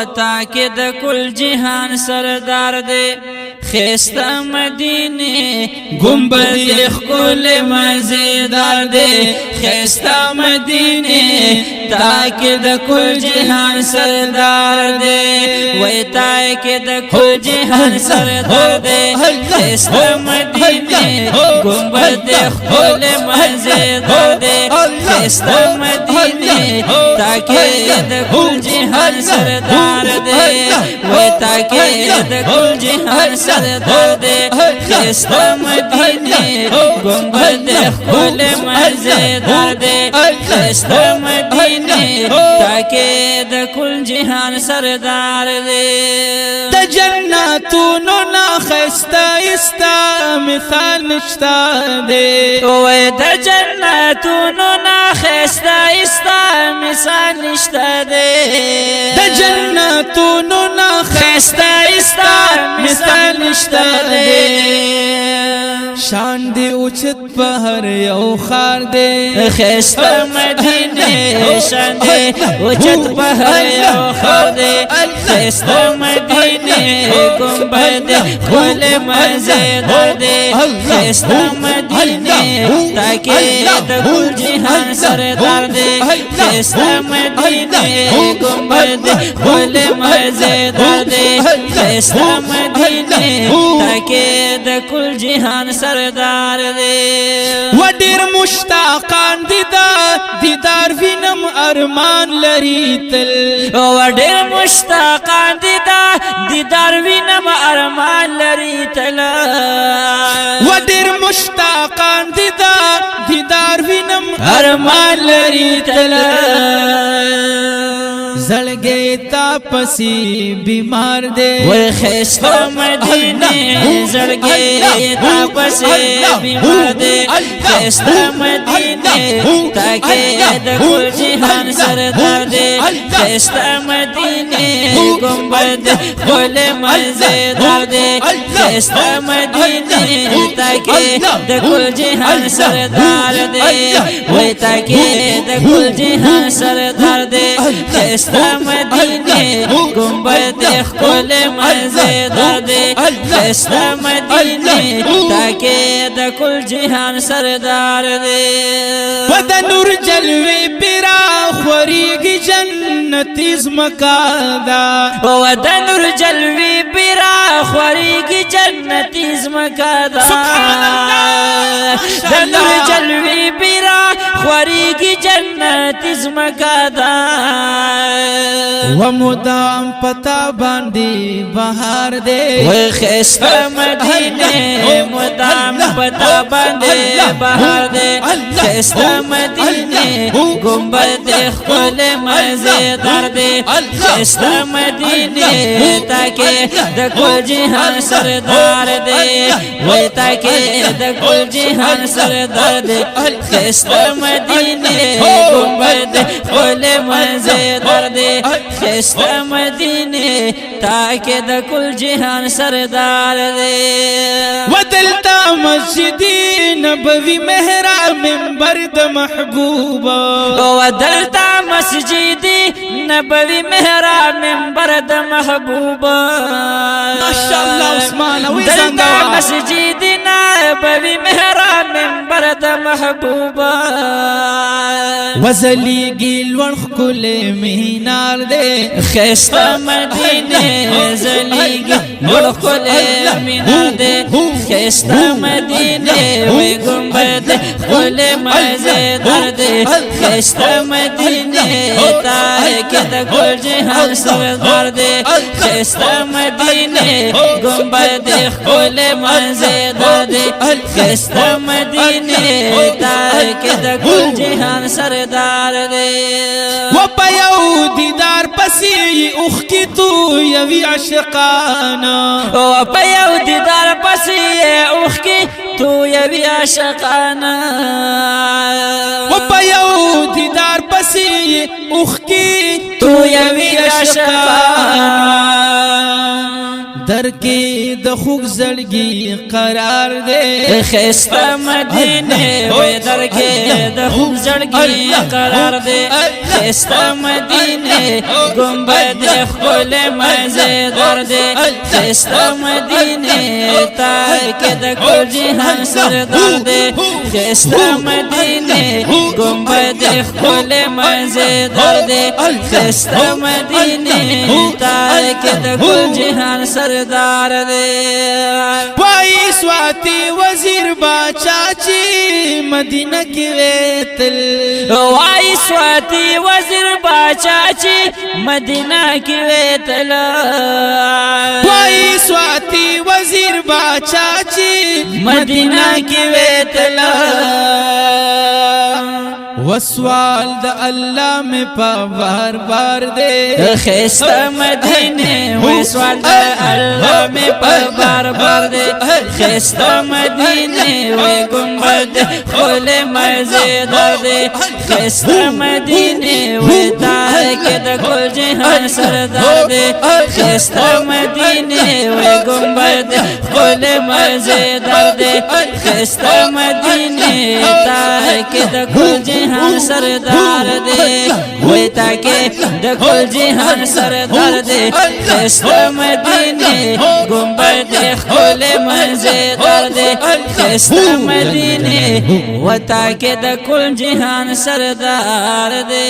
وطا کې د کل جهان سردار دے خیستا مدینه گنبد خکل مزیدار دے خیستا مدینه تاکہ د کل جہان سردار دے وی تاکہ د کل جہان سردار دے خیستا مدینه گنبد خکل مزیدار دے خیستا مدینه تاکہ د کل جہان سردار دے وی تاکہ د کل جہان سردار دے خیستا مدینه گنبد خکل مزیدار دے خیستا مدینه تاکہ د کل جہان سردار دے د جناتونو نا خیستا استا مثال نشتا دے وی د جناتونو نا خیستا استا مثال نشتا دے د جناتونو نا خیستا استا مثال نشتا دے شان دی اوچت پہر یو خار دے خیستا مدینه شان دی اوچت پہر یو خار دے خیستا مدینه گنبد خکل مزیدار دے خیستا مدینه تاکہ د کل جہان سردار دے خیستا مدینه گنبد خکل مزیدار دے خیستا مدینه تاکہ د کل جہان سردار دے وڈیر مشتاقان دیدار وینم ارمان لری تل وڈیر مشتاقان دیدار وینم ارمان لری تل وڈیر مشتاقان دیدار وینم ارمان لری تل زړګې تا پسی بیمار دے وی خیستا مدینه زړګې تا پسی بیمار دے خیستا مدینه تاکہ د کل جہان سردار دے خیستا مدینه گنبد خکل مزیدار دے خیستا مدینه تاکہ د کل جہان سردار دے وی تاکہ د کل جہان سردار دے خیستا مدینه گنبد خکل مزیدار دے خیستا مدینه تاکہ د کل جہان سردار دے پد نور جلوی پیرا خوریگی جنتی زمکادا ود نور جلوی پیرا خوریگی جنتی زمکادا د نور جلوی پیرا خوریگی جنتی زمکادا ومدام پتا باندی بہار دے وی خیستا مدینه مدام پتا باندی بہار دے خیستا مدینه گنبد خکل مزیدار دے خیستا مدینه تاکہ د کل جہان سردار دے وی تاکہ د کل جہان سردار دے خیستا مدینه گنبد خکل مزیدار دے خیستا مدینه تاکہ د کل جہان سردار دے ودلتا مسجدی نبوی محراب منبر د محبوبا ودلتا مسجدی نبوی محراب منبر د محبوبا ماشاءاللہ عثمان اوی دلتا زندوا مسجدی نبوی محراب منبر د محبوبا وزلی گیل ورخ کل مینار دے خیستا مدینه زلیگی لڑ خکل مینار دے خیستا مدینه وی گنبد خکل مزیدار دے خیستا مدینه تاکہ د کل جہان سردار دے خیستا مدینه گنبد خکل مزیدار دے خیستا مدینه تاکہ د کل جہان سردار دے و پیو دیدار پسی اخ کی تو یوی عشقانا و پیو دیدار پسی اوخ کی تو یوی عشقانا و پیو دیدار پسی اخ کی تو یوی عشقانا د در کې د خوږ زړګي قرار دے خسته مدینه وې در کې د خوږ زړګي قرار دے خسته مدینه گنبد خپل مزیدار دے خسته مدینه تا کې د کل جهان سردار دے خسته مدینه گنبد خپل مزیدار دے خسته مدینه تا کې د کل جهان سردار دے پای سواتی وزیر باچاچی مدینہ کی ویتل وای سواتی وزیر باچاچی مدینہ کی ویتل پای سواتی وزیر باچاچی مدینہ کی ویتل وسوال د الله میں پا بار بار دے خسته مدینه وسوال د الله میں پا بار بار دے خسته مدینه و گنبد خپل مزیدار دے خسته مدینه و تاک د کل جهان سردار دے خسته مدینه و گنبد خپل مزیدار دے خسته مدینه تاک د کل جهان سردار دے وی تاکہ د کل جہان سردار دے خسته مدینه گنبد خپل مزیدار دے خسته مدینه و تاکہ د کل جہان سردار دے